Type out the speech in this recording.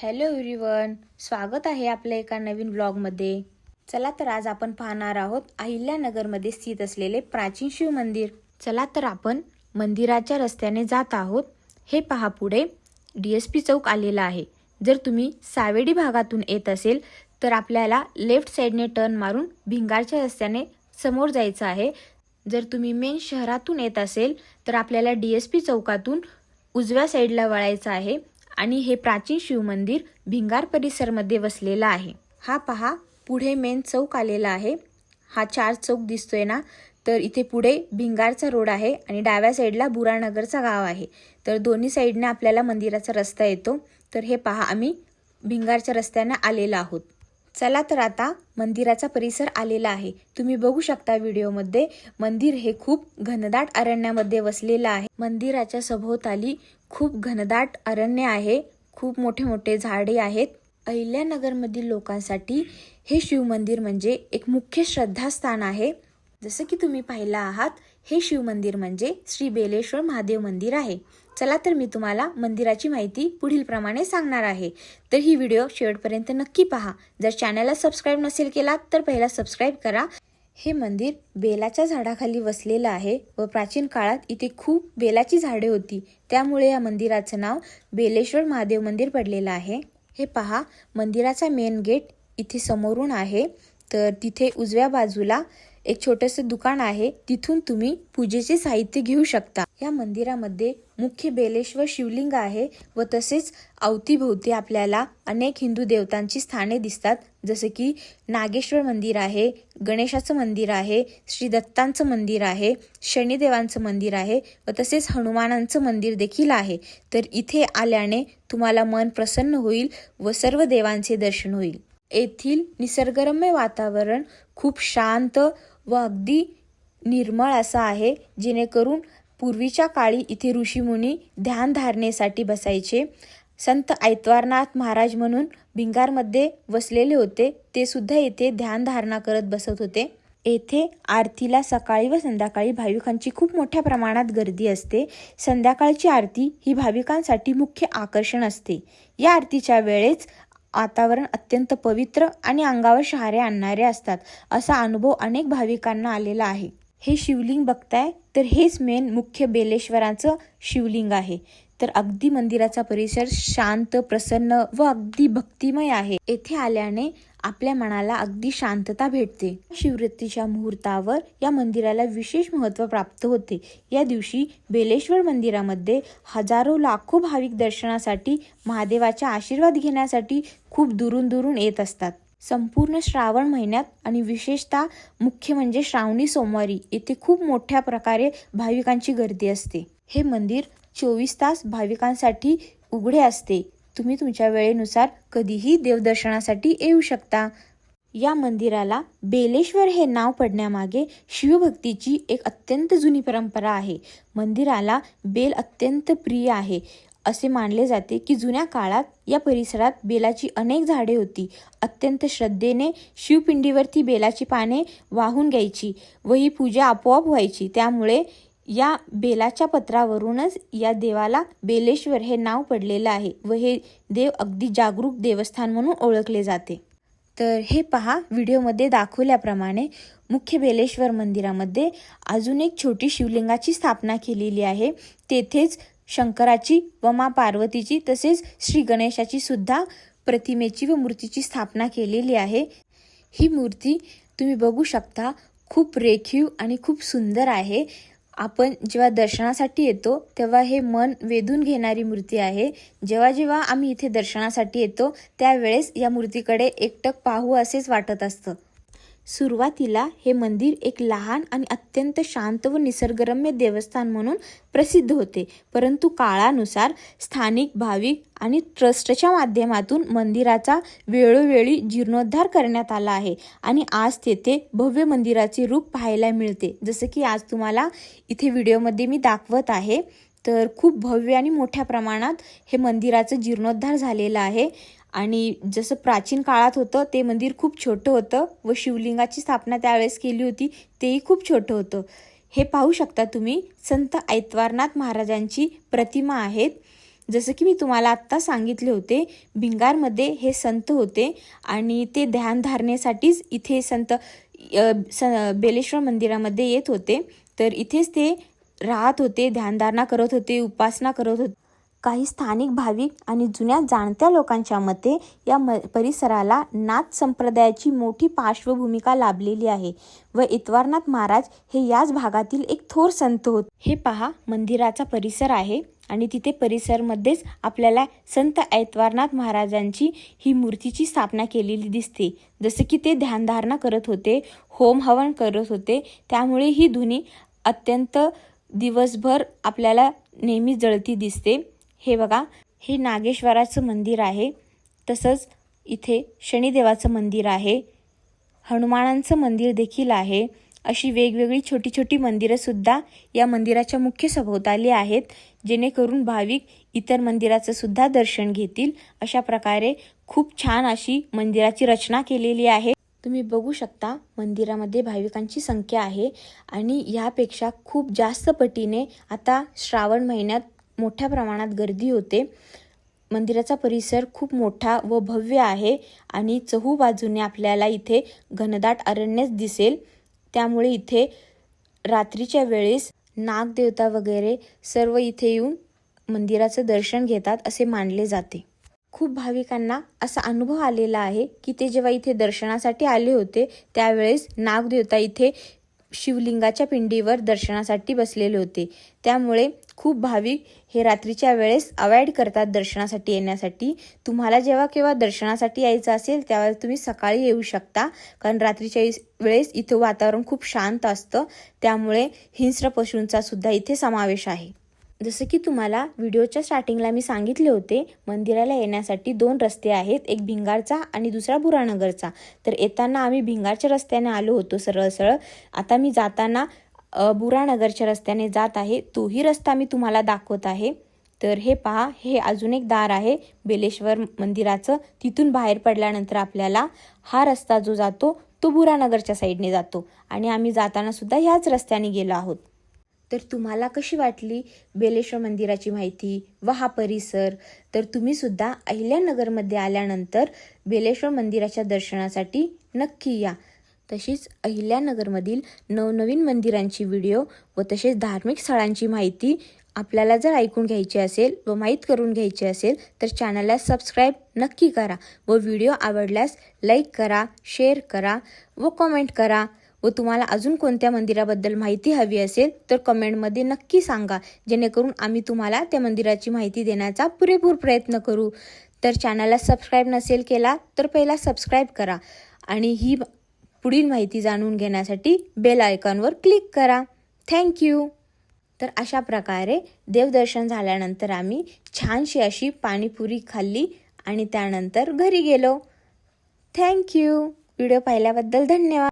Hello everyone, स्वागत आहे आपल्या एका नवीन व्लॉगमध्ये. चला तर आज आपण पाहणार आहोत अहिल्यानगरमध्ये स्थित असलेले प्राचीन शिव मंदिर. चला तर आपण मंदिराच्या रस्त्याने जात आहोत. हे पहा, पुढे DSP चौक आलेला आहे. जर तुम्ही सावेडी भागातून येत असेल तर आपल्याला लेफ्ट साईडने टर्न मारून भिंगारच्या रस्त्याने समोर जायचं आहे. जर तुम्ही मेन शहरातून येत असेल तर आपल्याला DSP चौकातून उजव्या साईडला वळायचं आहे आणि हे प्राचीन शिव मंदिर भिंगार परिसरमध्ये वसलेलं आहे. हा पहा, पुढे मेन चौक आलेला आहे. हा 4 चौक दिसतोय ना, तर इथे पुढे भिंगारचा रोड आहे आणि डाव्या साईडला बुरानगरचा गाव आहे. तर दोन्ही साईडने आपल्याला मंदिराचा रस्ता येतो. तर हे पहा, आम्ही भिंगारच्या रस्त्याने आलेलो आहोत. चला तर आता मंदिराचा परिसर आलेला आहे. तुम्ही बघू शकता व्हिडिओमध्ये, मंदिर हे खूप घनदाट अरण्यामध्ये वसलेलं आहे. मंदिराच्या सभोवताली खूप घनदाट अरण्य आहे. खूप मोठे मोठे झाडे आहेत. अहिल्यानगरमधील लोकांसाठी हे शिव मंदिर म्हणजे एक मुख्य श्रद्धास्थान आहे. जसं की तुम्ही पाहिलं आहात, हे शिव मंदिर म्हणजे श्री बेलेश्वर महादेव मंदिर आहे. चला तर मी तुम्हाला मंदिराची माहिती पुढील प्रमाणे सांगणार आहे. तर ही व्हिडिओ शेवटपर्यंत नक्की पहा. जर चॅनलला सबस्क्राईब नसेल केला तर पहिला सबस्क्राईब करा. हे मंदिर बेलाच्या झाडाखाली वसलेलं आहे व प्राचीन काळात इथे खूप बेलाची झाडे होती. त्यामुळे या मंदिराचं नाव बेलेश्वर महादेव मंदिर पडलेलं आहे. हे पहा, मंदिराचा मेन गेट इथे समोरून आहे. तर तिथे उजव्या बाजूला एक छोटंसं दुकान आहे. तिथून तुम्ही पूजेचे साहित्य घेऊ शकता. या मंदिरामध्ये मुख्य बेलेश्वर शिवलिंग आहे व तसेच अवतीभोवती आपल्याला अनेक हिंदू देवतांची स्थाने दिसतात. जसे की नागेश्वर मंदिर आहे, गणेशाचं मंदिर आहे, श्री दत्तांचं मंदिर आहे, शनिदेवांचं मंदिर आहे व तसेच हनुमानांचं मंदिर देखील आहे. तर इथे आल्याने तुम्हाला मन प्रसन्न होईल व सर्व देवांचे दर्शन होईल. येथील निसर्गरम्य वातावरण खूप शांत व अगदी निर्मळ असं आहे, जेणेकरून पूर्वीच्या काळी इथे ऋषीमुनी ध्यान धारणेसाठी बसायचे. संत ऐतवारनाथ महाराज म्हणून भिंगारमध्ये वसलेले होते. ते सुद्धा येथे ध्यान धारणा करत बसत होते. येथे आरतीला सकाळी व संध्याकाळी भाविकांची खूप मोठ्या प्रमाणात गर्दी असते. संध्याकाळची आरती ही भाविकांसाठी मुख्य आकर्षण असते. या आरतीच्या वेळेस वातावरण अत्यंत पवित्र आणि अंगावर शहारे आणणारे असतात. असा अनुभव अनेक भाविकांना आलेला आहे. हे शिवलिंग बघताय तर हेच मेन मुख्य बेलेश्वराचं शिवलिंग आहे. तर अगदी मंदिराचा परिसर शांत, प्रसन्न व अगदी भक्तिमय आहे. येथे आल्याने आपल्या मनाला अगदी शांतता भेटते. शिवरात्रीच्या मुहूर्तावर या मंदिराला विशेष महत्त्व प्राप्त होते. या दिवशी बेलेश्वर मंदिरामध्ये हजारो लाखो भाविक दर्शनासाठी, महादेवाचा आशीर्वाद घेण्यासाठी खूप दुरून दुरून येत असतात. संपूर्ण श्रावण महिन्यात आणि विशेषतः मुख्य म्हणजे श्रावणी सोमवारी येथे खूप मोठ्या प्रकारे भाविकांची गर्दी असते. हे मंदिर 24 तास भाविकांसाठी उघडे असते. तुम्ही तुमच्या वेळेनुसार कधीही देवदर्शनासाठी येऊ शकता. या मंदिराला बेलेश्वर हे नाव पडण्यामागे शिवभक्तीची एक अत्यंत जुनी परंपरा आहे. मंदिराला बेल अत्यंत प्रिय आहे. असे मानले जाते की जुन्या काळात या परिसरात बेलाची अनेक झाडे होती. अत्यंत श्रद्धेने शिवपिंडीवरती बेलाची पाने वाहून घ्यायची व ही पूजा आपोआप व्हायची. त्यामुळे या बेलाच्या पत्रावरूनच या देवाला बेलेश्वर हे नाव पडलेलं आहे व हे देव अगदी जागरूक देवस्थान म्हणून ओळखले जाते. तर हे पहा, व्हिडिओमध्ये दाखवल्याप्रमाणे मुख्य बेलेश्वर मंदिरामध्ये अजून एक छोटी शिवलिंगाची स्थापना केलेली आहे. तेथेच शंकराची व मां पार्वतीची तसेच श्री गणेशाची सुद्धा प्रतिमेची व मूर्तीची स्थापना केलेली आहे. ही मूर्ती तुम्ही बघू शकता, खूप रेखीव आणि खूप सुंदर आहे. आपण जेव्हा दर्शनासाठी येतो तेव्हा हे मन वेधून घेणारी मूर्ती आहे. जेव्हा जेव्हा आम्ही इथे दर्शनासाठी येतो त्यावेळेस या मूर्तीकडे एकटक पाहू असेच वाटत असतं. सुरुवातीला हे मंदिर एक लहान आणि अत्यंत शांत व निसर्गरम्य देवस्थान म्हणून प्रसिद्ध होते. परंतु काळानुसार स्थानिक भाविक आणि ट्रस्टच्या माध्यमातून मंदिराचा वेळोवेळी जीर्णोद्धार करण्यात आला आहे आणि आज तेथे भव्य मंदिराचे रूप पाहायला मिळते. जसं की आज तुम्हाला इथे व्हिडिओमध्ये मी दाखवत आहे. तर खूप भव्य आणि मोठ्या प्रमाणात हे मंदिराचं जीर्णोद्धार झालेलं आहे. आणि जसं प्राचीन काळात होतं ते मंदिर खूप छोटं होतं व शिवलिंगाची स्थापना त्यावेळेस केली होती तेही खूप छोटं होतं. हे पाहू शकता तुम्ही, संत ऐतवारनाथ महाराजांची प्रतिमा आहेत. जसं की मी तुम्हाला आत्ता सांगितले होते, भिंगारमध्ये हे संत होते आणि ते ध्यान धारणेसाठीच इथे बेलेश्वर मंदिरामध्ये येत होते. तर इथेच ते राहत होते, ध्यानधारणा करत होते, उपासना करत होते. काही स्थानिक भाविक आणि जुन्या जाणत्या लोकांच्या मते या परिसराला नाथ संप्रदायाची मोठी पार्श्वभूमिका लाभलेली आहे व ऐतवारनाथ महाराज हे याच भागातील एक थोर संत होते. हे पहा, मंदिराचा परिसर आहे आणि तिथे परिसरमध्येच आपल्याला संत ऐतवारनाथ महाराजांची ही मूर्तीची स्थापना केलेली दिसते. जसं की ते ध्यानधारणा करत होते, होम हवन करत होते, त्यामुळे ही धुनी अत्यंत दिवसभर आपल्याला नेहमी जळती दिसते. हे बघा, हे नागेश्वराचं मंदिर आहे. तसंच इथे शनिदेवाचं मंदिर आहे, हनुमानांचं मंदिर देखील आहे. अशी वेगवेगळी छोटी छोटी मंदिरंसुद्धा या मंदिराच्या मुख्य सभोवताली आहेत, जेणेकरून भाविक इतर मंदिराचं सुद्धा दर्शन घेतील. अशा प्रकारे खूप छान अशी मंदिराची रचना केलेली आहे. तुम्ही बघू शकता, मंदिरामध्ये भाविकांची संख्या आहे आणि यापेक्षा खूप जास्त पटीने आता श्रावण महिन्यात मोठ्या प्रमाणात गर्दी होते. मंदिराचा परिसर खूप मोठा व भव्य आहे आणि चहूबाजूने आपल्याला इथे घनदाट अरण्यच दिसेल. त्यामुळे इथे रात्रीच्या वेळेस नागदेवता वगैरे सर्व इथे येऊन मंदिराचं दर्शन घेतात असे मानले जाते. खूप भाविकांना असा अनुभव आलेला आहे की ते जेव्हा इथे दर्शनासाठी आले होते त्यावेळेस नागदेवता इथे शिवलिंगाच्या पिंडीवर दर्शनासाठी बसलेले होते. त्यामुळे खूप भाविक हे रात्रीच्या वेळेस अवॉइड करतात दर्शनासाठी येण्यासाठी. तुम्हाला जेव्हा केव्हा दर्शनासाठी यायचं असेल तेव्हा तुम्ही सकाळी येऊ शकता, कारण रात्रीच्या वेळेस इथे वातावरण खूप शांत असतं. त्यामुळे हिंस्र पशूंचा सुद्धा इथे समावेश आहे. जसं की तुम्हाला व्हिडिओच्या स्टार्टिंगला मी सांगितले होते, मंदिराला येण्यासाठी 2 रस्ते आहेत, एक भिंगारचा आणि दुसरा बुरानगरचा. तर येताना आम्ही भिंगारच्या रस्त्याने आलो होतो सरळ. आता मी जाताना बुरानगरच्या रस्त्याने जात आहे. तोही रस्ता मी तुम्हाला दाखवत आहे. तर हे पहा, हे अजून एक दार आहे बेलेश्वर मंदिराचं. तिथून बाहेर पडल्यानंतर आपल्याला हा रस्ता जो जातो तो बुरानगरच्या साईडने जातो आणि आम्ही जाताना सुद्धा ह्याच रस्त्याने गेलो आहोत. तर तुम्हाला कशी वाटली बेलेश्वर मंदिराची माहिती व हा परिसर? तर तुम्ही सुद्धा अहिल्यानगरमध्ये आल्यानंतर बेलेश्वर मंदिराच्या दर्शनासाठी नक्की या. तशीच अहिल्यानगरमधील नवनवीन मंदिरांची व्हिडिओ व तसेच धार्मिक स्थळांची माहिती आपल्याला जर ऐकून घ्यायची असेल व माहीत करून घ्यायची असेल तर चॅनलला सबस्क्राईब नक्की करा व व्हिडिओ आवडल्यास लाईक करा, शेअर करा व कमेंट करा. व तुम्हाला अजून कोणत्या मंदिराबद्दल माहिती हवी असेल तर कमेंटमध्ये नक्की सांगा, जेणेकरून आम्ही तुम्हाला त्या मंदिराची माहिती देण्याचा पुरेपूर प्रयत्न करू. तर चॅनलला सबस्क्राईब नसेल केला तर पहिला सबस्क्राईब करा आणि ही पुढील माहिती जाणून घेण्यासाठी बेल आयकॉनवर क्लिक करा. थँक्यू. तर अशा प्रकारे देवदर्शन झाल्यानंतर आम्ही छानशी अशी पाणीपुरी खाल्ली आणि त्यानंतर घरी गेलो. थँक्यू. व्हिडिओ पाहिल्याबद्दल धन्यवाद.